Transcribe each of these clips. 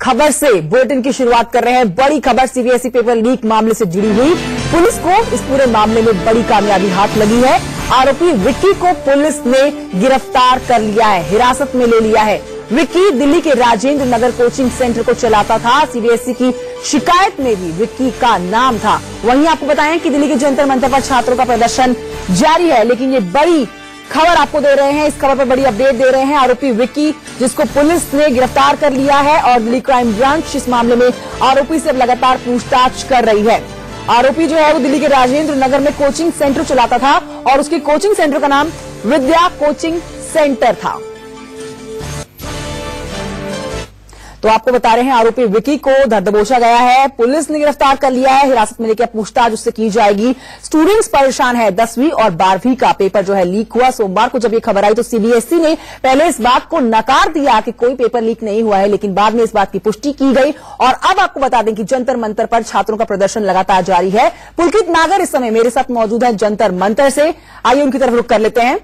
खबर से बुलेटिन की शुरुआत कर रहे हैं। बड़ी खबर सीबीएसई पेपर लीक मामले से जुड़ी हुई। पुलिस को इस पूरे मामले में बड़ी कामयाबी हाथ लगी है। आरोपी विक्की को पुलिस ने गिरफ्तार कर लिया है, हिरासत में ले लिया है। विक्की दिल्ली के राजेंद्र नगर कोचिंग सेंटर को चलाता था। सीबीएसई की शिकायत में भी विक्की का नाम था। वहीं आपको बताएं कि दिल्ली के जंतर मंतर पर छात्रों का प्रदर्शन जारी है, लेकिन ये बड़ी खबर आपको दे रहे हैं। इस खबर पर बड़ी अपडेट दे रहे हैं। आरोपी विक्की, जिसको पुलिस ने गिरफ्तार कर लिया है और दिल्ली क्राइम ब्रांच इस मामले में आरोपी से लगातार पूछताछ कर रही है। आरोपी जो है वो दिल्ली के राजेंद्र नगर में कोचिंग सेंटर चलाता था और उसकी कोचिंग सेंटर का नाम विद्या कोचिंग सेंटर था। तो आपको बता रहे हैं, आरोपी विक्की को धर दबोचा गया है, पुलिस ने गिरफ्तार कर लिया है। हिरासत में लेकर पूछताछ उससे की जाएगी। स्टूडेंट्स परेशान है। 10वीं और 12वीं का पेपर जो है लीक हुआ। सोमवार को जब ये खबर आई तो सीबीएसई ने पहले इस बात को नकार दिया कि कोई पेपर लीक नहीं हुआ है, लेकिन बाद में इस बात की पुष्टि की गई। और अब आपको बता दें कि जंतर मंतर पर छात्रों का प्रदर्शन लगातार जारी है। पुलकित नागर इस समय मेरे साथ मौजूद है जंतर मंतर से। आइए उनकी तरफ रुख कर लेते हैं।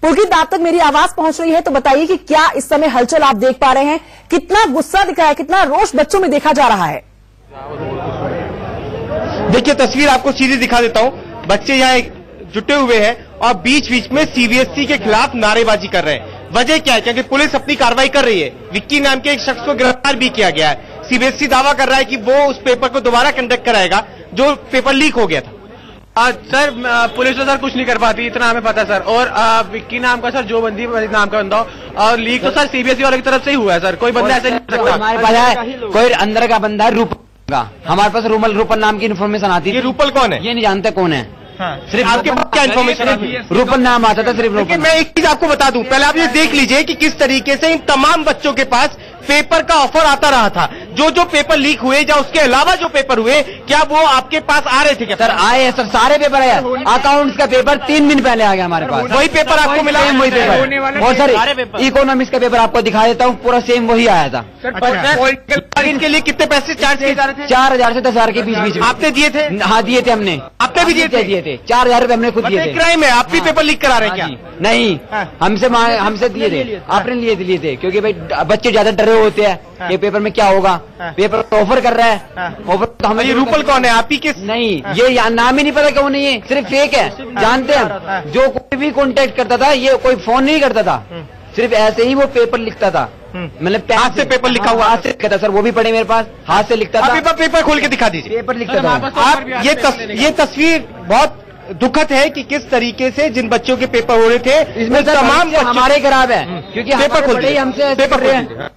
पुलकित, आप तक मेरी आवाज पहुंच रही है तो बताइए कि क्या इस समय हलचल आप देख पा रहे हैं? कितना गुस्सा दिखा है, कितना रोष बच्चों में देखा जा रहा है? देखिए, तस्वीर आपको सीधी दिखा देता हूं। बच्चे यहाँ जुटे हुए हैं और बीच बीच में सीबीएसई के खिलाफ नारेबाजी कर रहे हैं। वजह क्या है? क्योंकि पुलिस अपनी कार्रवाई कर रही है। विक्की नाम के एक शख्स को गिरफ्तार भी किया गया है। सीबीएसई दावा कर रहा है कि वो उस पेपर को दोबारा कंडक्ट कराएगा जो पेपर लीक हो गया था। सर, पुलिस तो सर कुछ नहीं कर पाती, इतना हमें पता है सर। और विक्की नाम का सर, जो बंदी नाम का बंदा हो, और लीक तो सर सीबीएसई वाले की तरफ से ही हुआ है सर। कोई बंदा ऐसे नहीं कर सकता। हमारे पास है कोई अंदर का बंदा है, रूपल का। हमारे पास रूपल नाम की इन्फॉर्मेशन आती है। ये रूपल कौन है? ये नहीं जानते कौन है। सिर्फ आपके पास क्या इन्फॉर्मेशन है? रूपल नाम आता था सिर्फ रूपल। मैं एक चीज आपको बता दूं, पहले आप ये देख लीजिए कि किस तरीके से इन तमाम बच्चों के पास पेपर का ऑफर आता रहा था। जो पेपर लीक हुए या उसके अलावा जो पेपर हुए, क्या वो आपके पास आ रहे थे क्या? सर आए हैं सर, सारे पेपर आए। अकाउंट्स का पेपर 3 दिन पहले आ गया हमारे पास। वही पेपर आपको मिला? वही पेपर। और सर इकोनॉमिक्स का पेपर आपको दिखा देता हूँ, पूरा सेम वही आया था। इनके लिए कितने पैसे चार्ज किए जा रहे थे? 4000 से 10,000 के बीच में। आपने दिए थे? हाँ दिए थे हमने। आपने भी दिए थे? 4000 रुपए हमने खुद दिए थे। क्राइम है। आप भी पेपर लीक करा रहे हैं क्या? नहीं, हमसे दिए थे। आपने लिए थे क्योंकि भाई बच्चे ज्यादा डरे होते हैं ये पेपर में क्या होगा। पेपर ऑफर कर रहा है। ऑफर तो हमें। ये रूपल कौन है? आप ही किस? नहीं, ये नाम ही नहीं पता कौन है। ये सिर्फ फेक है, जानते हैं। जो कोई भी कांटेक्ट करता था, ये कोई फोन नहीं करता था, सिर्फ ऐसे ही वो पेपर लिखता था। मतलब हाथ से पेपर लिखा हुआ? हाथ से लिखता था सर, वो भी पढ़े मेरे पास, हाथ से लिखता था। पेपर खोल के दिखा दीजिए। पेपर लिखता था। आप ये तस्वीर बहुत दुखद है कि किस तरीके से जिन बच्चों के पेपर हो रहे थे, इसमें तमाम हमारे खराब है क्योंकि पेपर खोल रहे हमसे पेपर रहे हैं।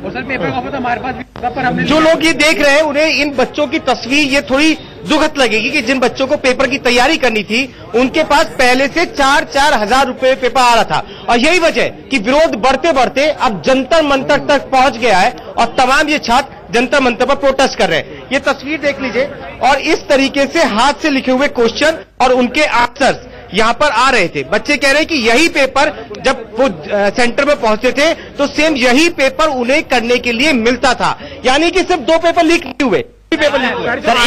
सर पेपर ऑफर तो हमारे पास भी, पर हमने जो लोग ये देख रहे हैं उन्हें इन बच्चों की तस्वीर ये थोड़ी दुखद लगेगी कि जिन बच्चों को पेपर की तैयारी करनी थी, उनके पास पहले से 4-4 हजार रुपए पेपर आ रहा था। और यही वजह है कि विरोध बढ़ते बढ़ते अब जंतर मंतर तक पहुंच गया है और तमाम ये छात्र जंतर मंतर पर प्रोटेस्ट कर रहे हैं। ये तस्वीर देख लीजिए और इस तरीके से हाथ से लिखे हुए क्वेश्चन और उनके आंसर्स यहाँ पर आ रहे थे। बच्चे कह रहे हैं कि यही पेपर जब वो सेंटर में पहुंचे थे तो सेम यही पेपर उन्हें करने के लिए मिलता था। यानी कि सिर्फ 2 पेपर लीक नहीं हुए, पेपर लीक हुए। सर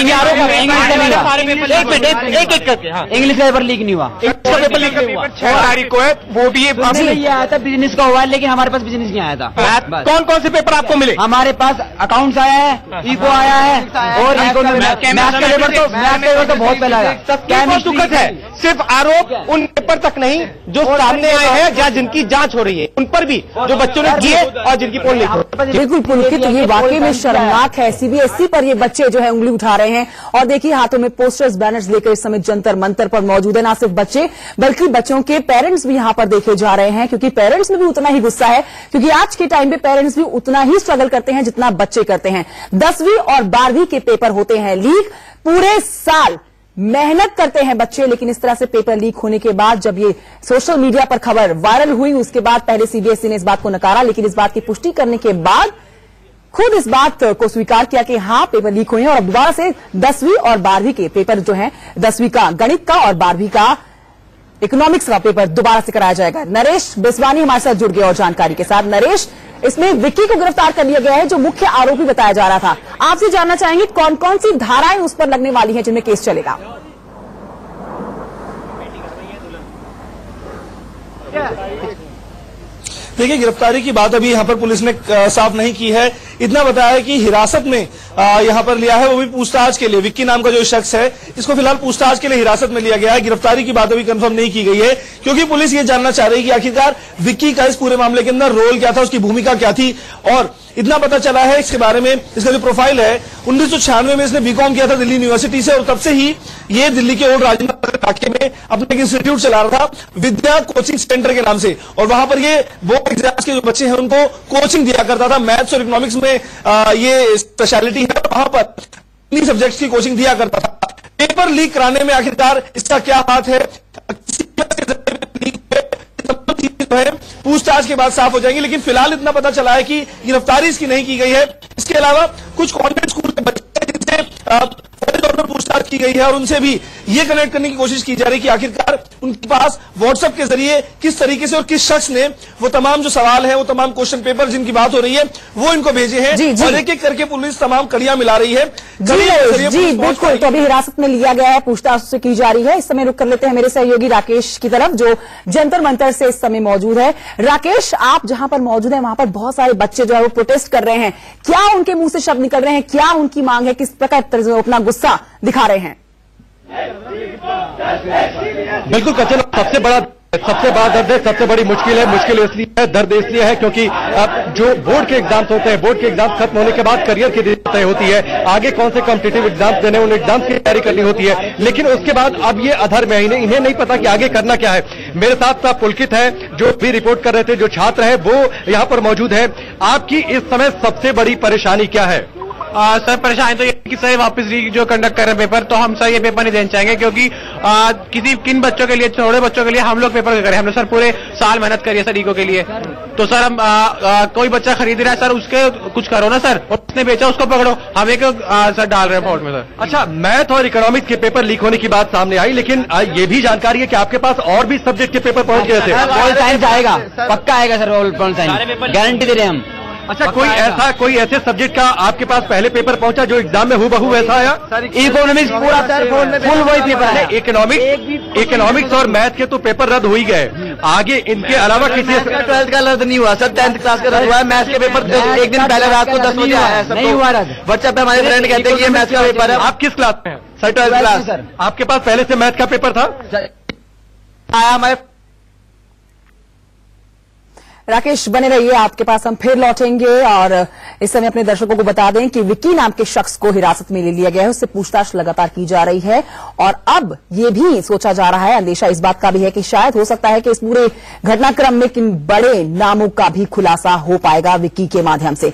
इंग्लिश का पेपर लीक नहीं हुआ। पेपर लीक नहीं हुआ। 6 तारीख को है, वो भी ये आया था बिजनेस का हुआ है, लेकिन हमारे पास बिजनेस नहीं आया था। कौन कौन से पेपर आपको मिले? हमारे पास अकाउंट्स आया है, इको आया है और मैथ का पेपर तो बहुत पहले आया। केमिस्ट्री दुखद है, सिर्फ आरोप उन पेपर तक नहीं जो सामने आए हैं या जिनकी जांच हो रही है, उन पर भी जो बच्चों ने किए और जिनकी पोल लीक हो। बिल्कुल पुलकित, ये वाकई में शर्मनाक है। सीबीएसई पर ये बच्चे जो है उंगली उठा रहे हैं और देखिए हाथों में पोस्टर्स, बैनर्स लेकर इस समय जंतर मंतर पर मौजूद है। ना सिर्फ बच्चे बल्कि बच्चों के पेरेंट्स भी यहां पर देखे जा रहे हैं, क्योंकि पेरेंट्स में भी उतना ही गुस्सा है, क्योंकि आज के टाइम पे पेरेंट्स भी उतना ही स्ट्रगल करते हैं जितना बच्चे करते हैं। 10वीं और 12वीं के पेपर होते हैं लीक। पूरे साल मेहनत करते हैं बच्चे, लेकिन इस तरह से पेपर लीक होने के बाद जब ये सोशल मीडिया पर खबर वायरल हुई, उसके बाद पहले सीबीएसई ने इस बात को नकारा, लेकिन इस बात की पुष्टि करने के बाद खुद इस बात को स्वीकार किया कि हाँ पेपर लीक हुए हैं और अब दोबारा से 10वीं और 12वीं के पेपर जो हैं, 10वीं का गणित का और 12वीं का इकोनॉमिक्स का पेपर दोबारा से कराया जाएगा। नरेश बिस्वानी हमारे साथ जुड़ गए और जानकारी के साथ। नरेश, इसमें विक्की को गिरफ्तार कर लिया गया है जो मुख्य आरोपी बताया जा रहा था। आपसे जानना चाहेंगे कौन कौन सी धाराएं उस पर लगने वाली हैं जिनमें केस चलेगा? देखिए, गिरफ्तारी की बात अभी यहाँ पर पुलिस ने साफ नहीं की है। इतना बताया है कि हिरासत में यहाँ पर लिया है, वो भी पूछताछ के लिए। विक्की नाम का जो शख्स है, इसको फिलहाल पूछताछ के लिए हिरासत में लिया गया है। गिरफ्तारी की बात अभी कंफर्म नहीं की गई है, क्योंकि पुलिस ये जानना चाह रही है कि आखिरकार विक्की का इस पूरे मामले के अंदर रोल क्या था, उसकी भूमिका क्या थी। और इतना पता चला है इसके बारे में, इसका जो प्रोफाइल है, 1996 में इसने बीकॉम किया था दिल्ली यूनिवर्सिटी से, और तब से ही ये दिल्ली के ओल्ड राजेंद्र इलाके में अपना एक इंस्टीट्यूट चला रहा था, विद्या कोचिंग सेंटर के नाम से। और वहां पर ये बोर्ड एग्जाम्स के जो बच्चे हैं उनको कोचिंग दिया करता था। मैथ्स और इकोनॉमिक्स में ये स्पेशलिटी है, वहां पर इन्हीं सब्जेक्ट्स की कोचिंग दिया करता था। पेपर लीक कराने में आखिरकार इसका क्या हाथ है, पूछताछ के बाद साफ हो जाएंगे। लेकिन फिलहाल इतना पता चला है कि गिरफ्तारी इसकी नहीं की गई है। इसके अलावा कुछ कॉन्वेंट स्कूल के बच्चे जिनसे फौरी तौर पर पूछताछ की गई है, और उनसे भी ये कनेक्ट करने की कोशिश की जा रही है कि आखिरकार उनके पास व्हाट्सएप के जरिए किस तरीके से और किस शख्स ने वो तमाम जो सवाल है, वो तमाम क्वेश्चन पेपर जिनकी बात हो रही है, वो इनको भेजे हैं। और एक एक करके पुलिस तमाम कड़ियां मिला रही है। जी बिल्कुल, तो अभी हिरासत में लिया गया है, पूछताछ से की जा रही है। इस समय रुक कर लेते हैं मेरे सहयोगी राकेश की तरफ, जो जंतर मंतर से इस समय मौजूद है। राकेश, आप जहां पर मौजूद हैं वहां पर बहुत सारे बच्चे जो है वो प्रोटेस्ट कर रहे हैं। क्या उनके मुंह से शब्द निकल रहे हैं, क्या उनकी मांग है, किस प्रकार अपना गुस्सा दिखा रहे हैं? बिल्कुल कचन, सबसे बड़ा दर्द है, सबसे बड़ी मुश्किल इसलिए है, दर्द इसलिए है क्योंकि अब जो बोर्ड के एग्जाम्स होते हैं, बोर्ड के एग्जाम्स खत्म होने के बाद करियर की तय होती है, आगे कौन से कॉम्पिटिटिव एग्जाम्स देने, उन एग्जाम्स की तैयारी करनी होती है। लेकिन उसके बाद अब ये अधर में इन्हें नहीं पता कि आगे करना क्या है। मेरे साथ पुलकित है, जो भी रिपोर्ट कर रहे थे, जो छात्र है वो यहाँ पर मौजूद है। आपकी इस समय सबसे बड़ी परेशानी क्या है? सर, परेशानी तो ये कि सर वापस जो कंडक्ट कर रहे हैं पेपर, तो हम सर ये पेपर नहीं देना चाहेंगे, क्योंकि किन बच्चों के लिए, छोटे बच्चों के लिए हम लोग पेपर करें। हमने सर पूरे साल मेहनत करी है सर ईको के लिए। तो सर हम कोई बच्चा खरीद रहा है सर, उसके कुछ करो ना सर, और उसने बेचा उसको पकड़ो, हम एक सर डाल रहे हैं फॉल्ट में सर। अच्छा, मैथ और इकोनॉमिक्स के पेपर लीक होने की बात सामने आई, लेकिन ये भी जानकारी है कि आपके पास और भी सब्जेक्ट के पेपर पहुंच गए थे। ऑल साइंस आएगा, पक्का आएगा सर, ऑल साइंस गारंटी दे रहे हैं हम। अच्छा, कोई ऐसे सब्जेक्ट का आपके पास पहले पेपर पहुंचा जो एग्जाम में हूबहू वैसा आया? इकोनॉमिक्स पूरा फुल वही पेपर है। इकोनॉमिक्स और मैथ के तो पेपर रद्द हो ही गए, आगे इनके अलावा किसी 12th का रद्द नहीं हुआ सर, 10th क्लास का रद्द हुआ है। मैथ्स के पेपर एक दिन पहले रात को 10 बजे आया, नहीं हुआ रद्द। व्हाट्सएप पे हमारे फ्रेंड कहते हैं कि ये मैथ्स का पेपर है। आप किस क्लास में? Sir 12th class. सर आपके पास पहले से मैथ का पेपर था? आया हमारे। राकेश, बने रहिए, आपके पास हम फिर लौटेंगे। और इस समय अपने दर्शकों को बता दें कि विक्की नाम के शख्स को हिरासत में ले लिया गया है, उससे पूछताछ लगातार की जा रही है। और अब ये भी सोचा जा रहा है, अंदेशा इस बात का भी है कि शायद हो सकता है कि इस पूरे घटनाक्रम में किन बड़े नामों का भी खुलासा हो पाएगा विक्की के माध्यम से।